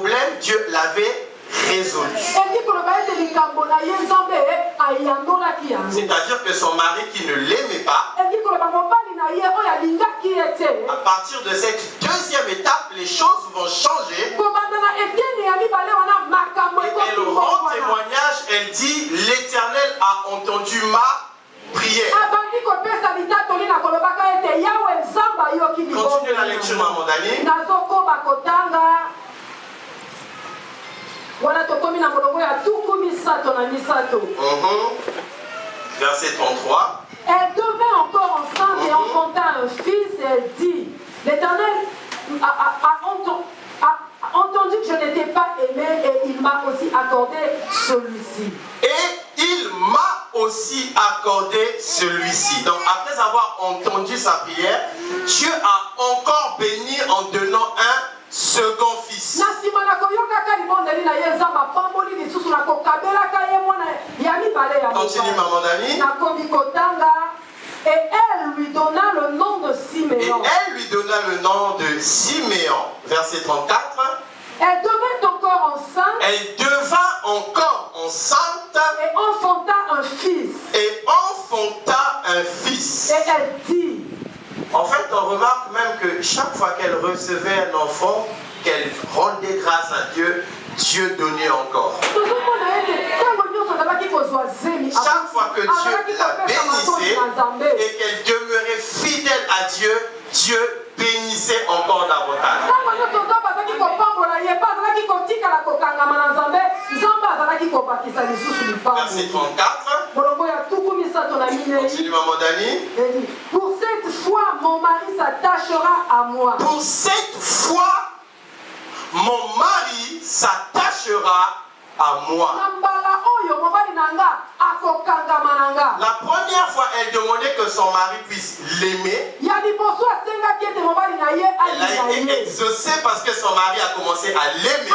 problème, Dieu l'avait résolu. C'est-à-dire que son mari qui ne l'aimait pas, à partir de cette deuxième étape, les choses vont changer. Et elle rend témoignage, elle dit, l'Éternel a entendu ma prière. Continue la lecture, maman Dani. Verset 33. Elle devint encore enceinte et enfanta un fils et elle dit, l'Éternel a entendu que je n'étais pas aimée et il m'a aussi accordé celui-ci. Et il m'a aussi accordé celui-ci. Donc après avoir entendu sa prière, Dieu a encore béni en donnant un second fils. Continue, maman Dani. Et elle lui donna le nom de Siméon. Verset 34. Elle devint encore enceinte. Et enfanta un fils. Et elle dit. En fait, on remarque même que chaque fois qu'elle recevait un enfant, qu'elle rendait grâce à Dieu, Dieu donnait encore. Chaque fois que Dieu la bénissait et qu'elle demeurait fidèle à Dieu, Dieu bénissait encore davantage. Verset 34. Continue, maman Dani. Pour cette fois, mon mari s'attachera à moi. Pour cette fois, mon mari s'attachera à moi. La première fois, elle demandait que son mari puisse l'aimer. Elle a été exaucée parce que son mari a commencé à l'aimer.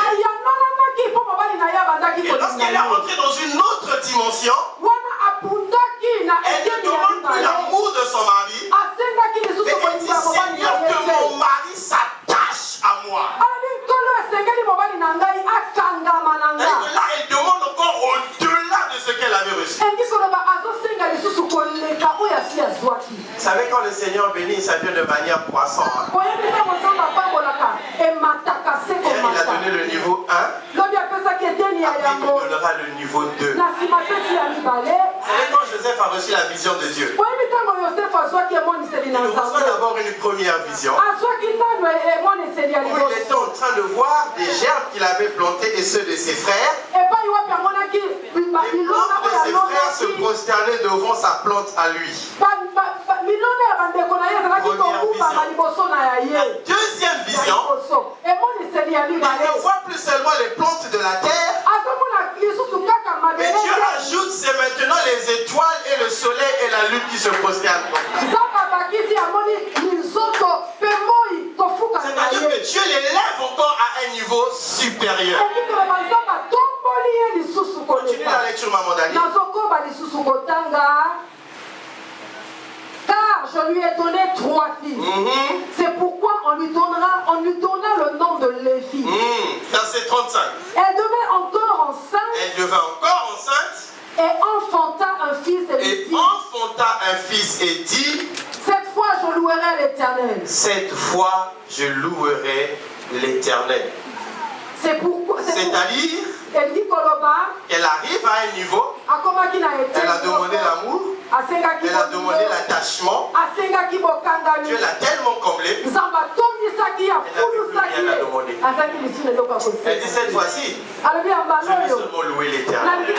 Et lorsqu'elle est rentrée dans une autre dimension, elle ne demande plus l'amour de son mari, mais elle dit, Seigneur, que mon mari s'attache à moi. Et là, elle demande encore au-delà de ce qu'elle avait reçu. Vous savez, quand le Seigneur bénit, ça vient de manière croissante. Hier, il a donné le niveau 1. Après, il donnera le niveau 2. Vous savez, quand Joseph a reçu la vision de Dieu, il reçoit d'abord une première vision. Où il était en train de voir des gerbes qu'il avait plantées et ceux de ses frères. Les plantes de ses frères se prosternaient devant sa plante à lui. La deuxième vision, il ne voit plus seulement les plantes de la terre, mais Dieu ajoute, c'est maintenant les étoiles et le soleil et la lune qui se prosternent. C'est-à-dire que Dieu les lève encore à un niveau supérieur. Continue la lecture, maman Dani. Car je lui ai donné 3 fils. C'est pourquoi on lui donna le nom de Lévi. Verset 35. Elle devint encore enceinte. Et enfanta un fils et dit. Cette fois je louerai l'Éternel. C'est pourquoi. C'est-à-dire. Elle arrive à un niveau. Elle a demandé l'amour. Elle a demandé l'attachement. Dieu l'a tellement comblé. Elle n'a rien à demander. Elle dit cette fois-ci, je vais seulement louer l'Éternel. Mais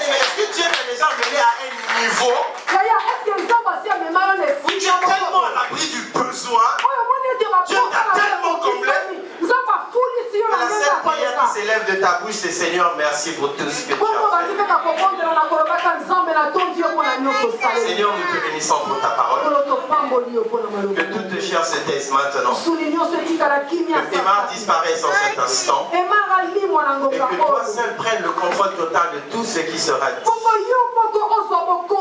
est-ce que Dieu t'a déjà mené à un niveau où tu es tellement à l'abri du besoin, Dieu t'a tellement comblé, que la seule prière qui s'élève de ta bouche, c'est Seigneur, merci pour tout ce que tu as fait. Seigneur, nous te bénissons pour ta parole. Que toute chair se taise maintenant. Que tes mains disparaissent en cet instant. Et que toi seul prennes le contrôle total de tout ce qui sera dit.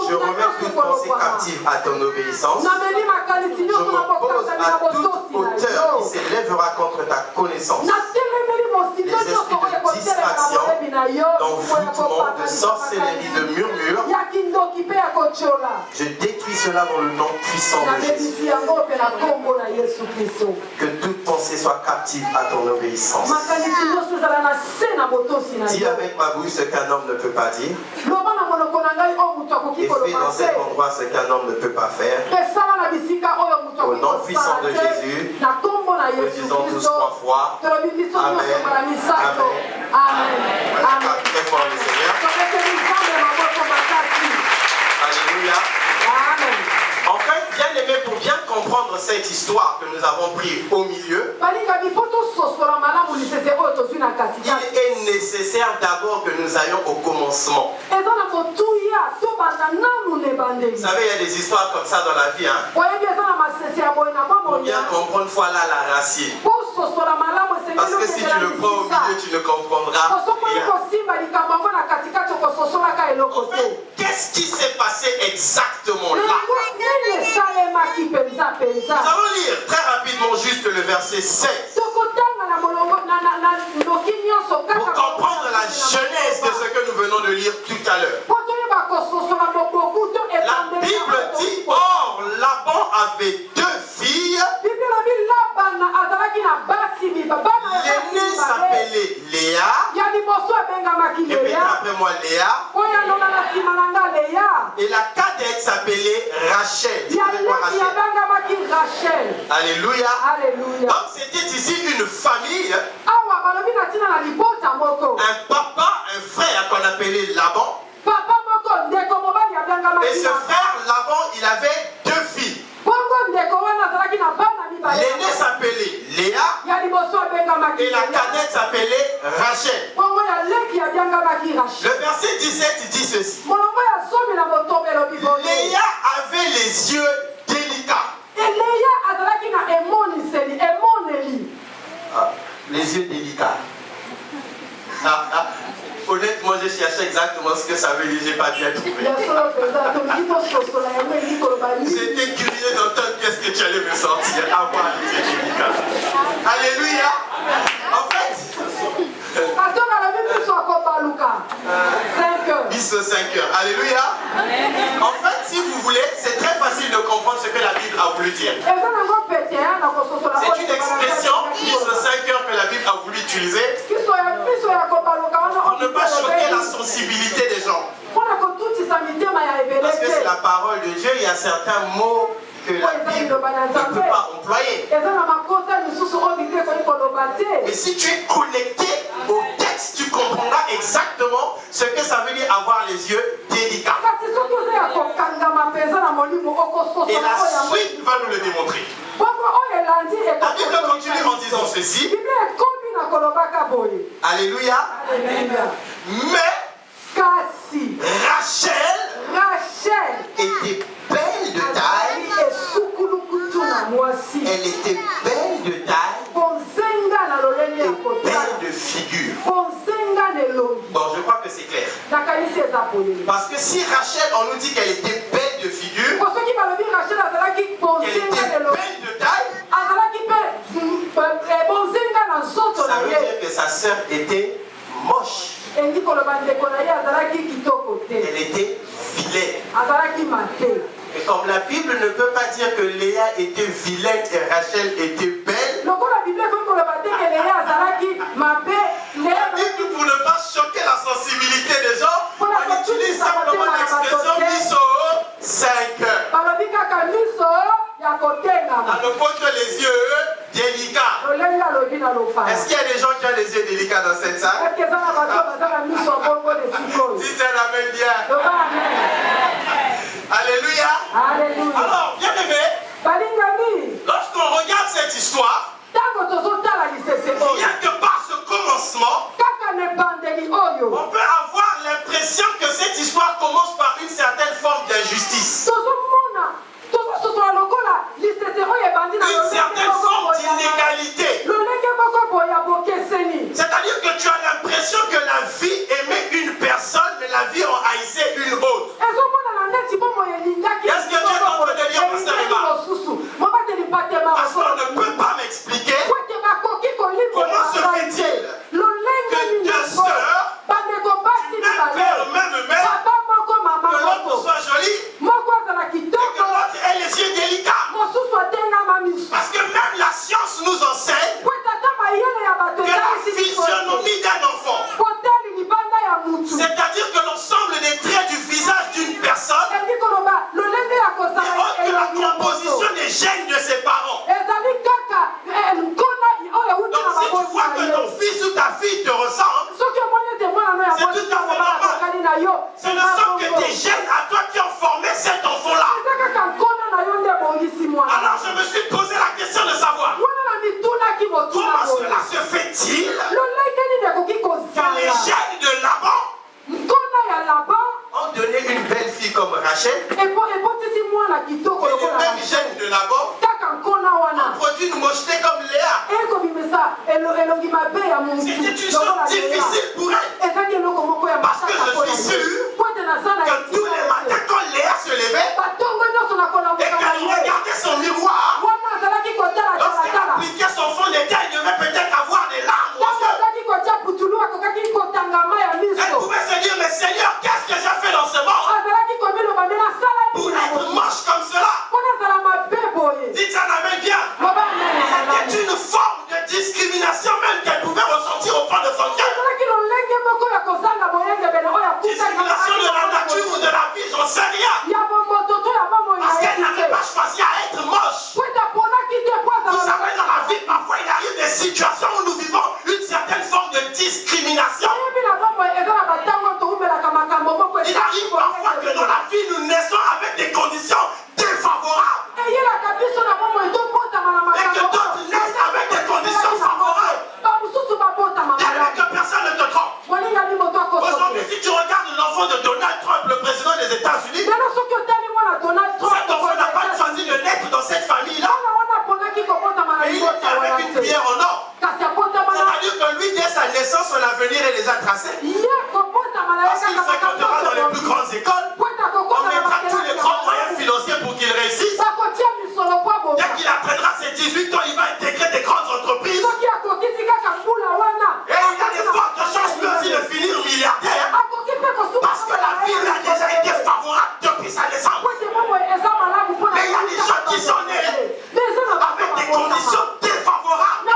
Je remets toute pensée captive à ton obéissance. Je m'oppose à toute hauteur qui s'élève s'élèvera contre ta connaissance. Les esprits de distraction, d'envoûtement, de sorcellerie, de murmure, je détruis cela dans le nom puissant de Jésus. Que toute pensée soit captive à ton obéissance. Dis avec ma bouche ce qu'un homme ne peut pas dire. Et fais dans cet endroit ce qu'un homme ne peut pas faire. Au nom puissant de Jésus, nous disons tous 3 fois. Amen. Amen. Amen. Très fort le Seigneur. Alléluia. En fait, bien aimé, pour bien comprendre cette histoire que nous avons pris au milieu, il est nécessaire d'abord que nous ayons au commencement. Vous savez, il y a des histoires comme ça dans la vie. Hein? Pour bien comprendre, voilà la racine. Parce que si tu le prends au milieu, tu ne comprendras rien. En fait, qu'est-ce qui s'est passé exactement là? Nous allons lire très rapidement juste le verset 16. Pour comprendre la genèse de ce que nous venons de lire tout à l'heure. La Bible dit, or Laban avait 2 filles. L'aînée s'appelait Léa. Répétez après moi Léa. Et la cadette s'appelait Rachel. Rachel. Alléluia. Donc c'était ici une famille. Un papa, un frère qu'on appelait Laban. Et ce frère Laban, il avait 2 filles. L'aînée s'appelait Léa et la cadette s'appelait Rachel. Le verset 17 dit ceci. Léa avait les yeux délicats. Les yeux délicats. Honnêtement, j'ai cherché exactement ce que ça veut dire, je n'ai pas bien trouvé. J'étais curieux d'entendre qu'est-ce que tu allais me sortir. Avoir les yeux délicats. Alléluia. En fait, bis 5 heures. Alléluia. En fait, si vous voulez, c'est très facile de comprendre ce que la Bible a voulu dire. C'est une expression, bis 5 heures, que la Bible a voulu utiliser pour ne pas choquer la sensibilité des gens. Parce que c'est la parole de Dieu, il y a certains mots que la Bible ne peut pas employer. Mais si tu es connecté au texte, tu comprendras exactement ce que ça veut dire avoir les yeux délicats. Et la suite va nous le démontrer. La Bible continue en disant ceci. Alléluia. Mais Rachel était belle de taille. Elle était belle de taille et belle de figure. Bon, je crois que c'est clair. Parce que si Rachel, on nous dit qu'elle était belle de figure, qu'elle était belle de taille, ça veut dire que sa sœur était moche. Elle était vilaine. Et comme la Bible ne peut pas dire que Léa était vilaine et Rachel était belle, la Bible, pour ne pas choquer la sensibilité des gens, on utilise simplement l'expression mis au 5 heures. À ne pas que les yeux délicats. Est-ce qu'il y a des gens qui ont les yeux délicats dans cette salle? Dites un amen bien. Alléluia. Alors, bien aimé, lorsqu'on regarde cette histoire, rien que par ce commencement, on peut avoir l'impression que cette histoire commence par une certaine forme d'injustice. Une certaine forme d'inégalité. C'est-à-dire que tu as l'impression que la vie aimait une personne, mais la vie en haïssait une autre. Qu'est-ce que tu es en train de dire, pasteur Emmanuel? aujourd'hui nous mojeter comme Léa. C'était une chose difficile pour elle. Parce que je suis sûr que tous les matins quand Léa se levait et qu'elle regardait son miroir, lorsqu'elle appliquait son fond de teint, elle devait peut-être avoir des larmes aux yeux. Elle pouvait se dire, mais Seigneur, qu'est-ce que j'ai fait dans ce monde pour être moche comme cela? Dites un amen bien. C'était une forme de discrimination même qu'elle pouvait ressentir au fond de son cœur. Discrimination de la nature ou de la vie, j'en sais rien. Parce qu'elle n'avait pas choisi à être moche. Vous savez, dans la vie, parfois il arrive des situations où nous vivons une certaine forme de discrimination. Il arrive parfois que dans la vie, nous naissons avec des conditions défavorables. Et que d'autres naissent avec des conditions favorables. Et que personne ne te trompe. Aujourd'hui, si tu regardes l'enfant de Donald Trump, le président des États-Unis, cet enfant n'a pas choisi de naître dans cette famille-là. Mais il était avec une cuillère en or. C'est-à-dire que lui, dès sa naissance, son avenir, il les a tracés. Parce qu'il fréquentera dans les plus grandes écoles. On mettra tous les grands moyens financiers pour qu'il réussisse. Dès qu'il atteindra ses 18 ans, il va intégrer des grandes entreprises. Et il y a des fortes chances lui aussi de finir milliardaire. Parce que la vie lui a déjà été favorable depuis sa naissance. Mais il y a des gens qui sont nés avec des conditions défavorables.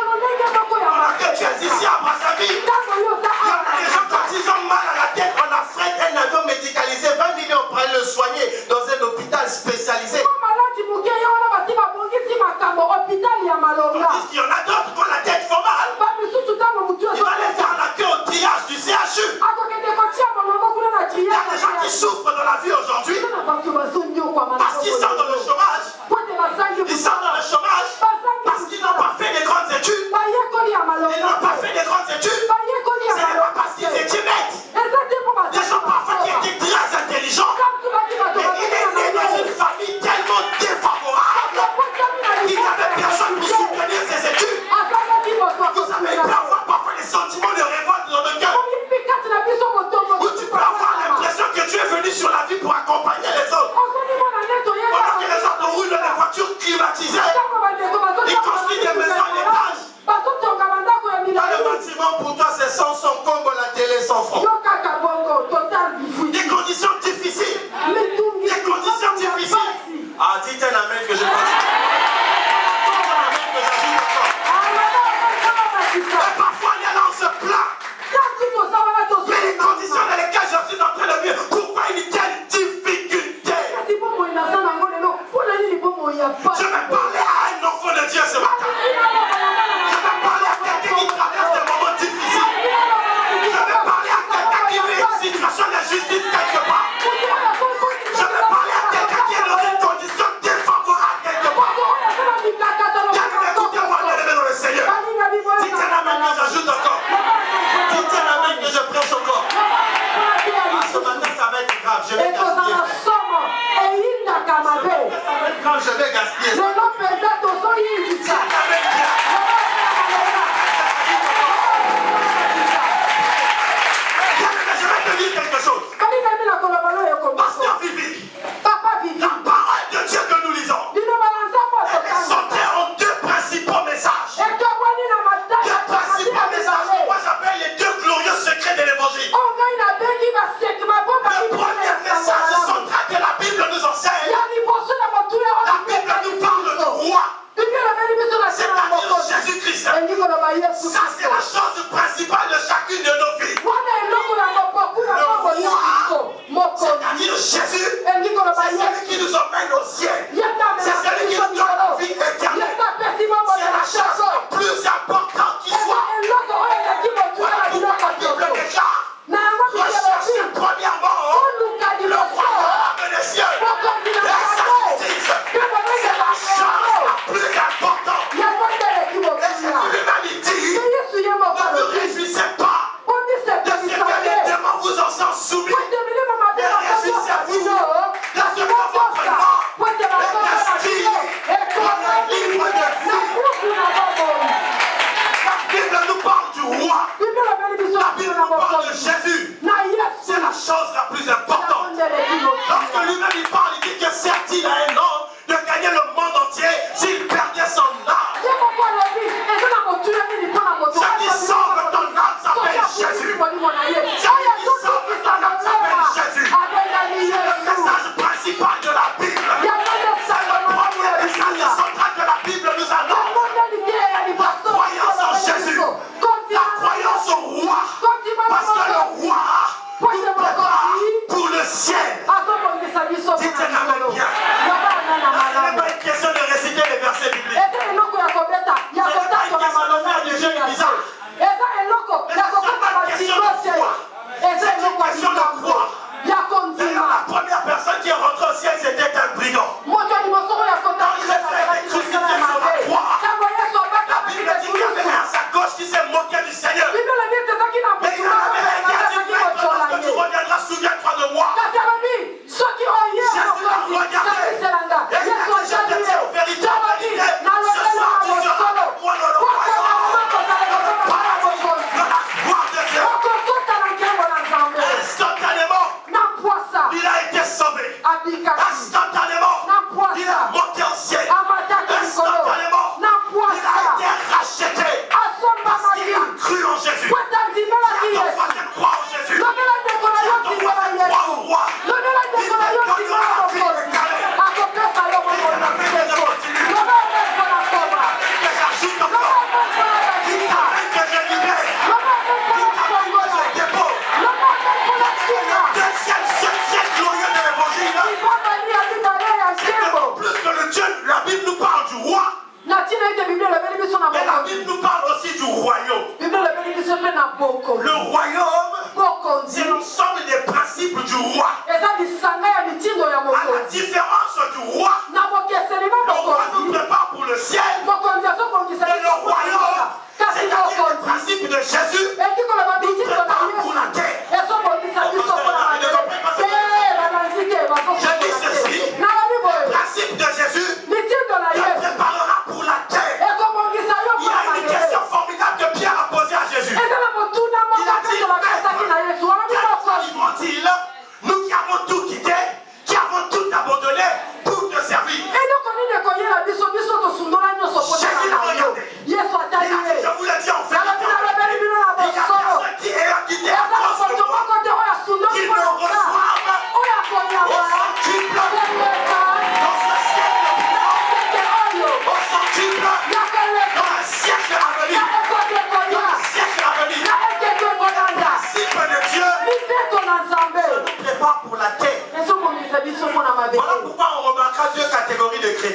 Pendant que tu es ici à Brazzaville, il y a des gens quand ils ont mal à la tête, on a fait un avion médicalisé, 20 millions pour aller le soigner dans un hôpital spécialisé. Tandis qu'il y en a d'autres qui ont la tête fort mal. Il va les faire la queue au triage du CHU. Il y a des gens qui souffrent dans la vie aujourd'hui parce qu'ils sont dans le chômage. Ils sont dans le chômage parce qu'ils n'ont pas fait des grandes études. Ils n'ont pas fait des grandes études. Ce n'est pas parce qu'ils étaient bêtes. Des gens parfois qui étaient très intelligents. Mais il est né dans une famille tellement défavorable qu'il n'y avait personne pour soutenir ses études. Vous savez, il peut y avoir parfois des sentiments de révolte dans le cœur. Où tu peux avoir l'impression que tu es venu sur la vie pour accompagner les autres. Pendant que les autres roulent dans des voitures climatisées. Ils construisent des maisons à l'étage. Dans le bâtiment, pour toi, c'est 100 comme la télé 100 francs. Des conditions difficiles. Des conditions difficiles. Ah, dites un amen que je continue. Et parfois, on est là, on se plaint. Mais les conditions dans lesquelles je suis en train de vivre, pourquoi une telle difficulté? Je vais parler à un enfant de Dieu ce matin. Je vais parler à quelqu'un qui traverse des moments difficiles. Je vais parler à quelqu'un qui vit une situation de justice quelque part. Je vais parler à quelqu'un qui est dans une condition défavorable quelque part. Écoutez-moi, bien-aimés dans le Seigneur. Dites un amen que j'ajoute encore. Dites un amen que je prêche encore. Ah, ce matin, ça va être grave. Je vais gaspiller. Je vais gaspiller. Je vais te dire quelque chose. Pasteur Vivi, la parole de Dieu que nous lisons est centrée en deux principaux messages. Deux principaux messages que moi j'appelle les deux glorieux secrets de l'évangile. Le premier message central que la Bible nous enseigne. La Bible nous parle du roi.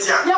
chrétien.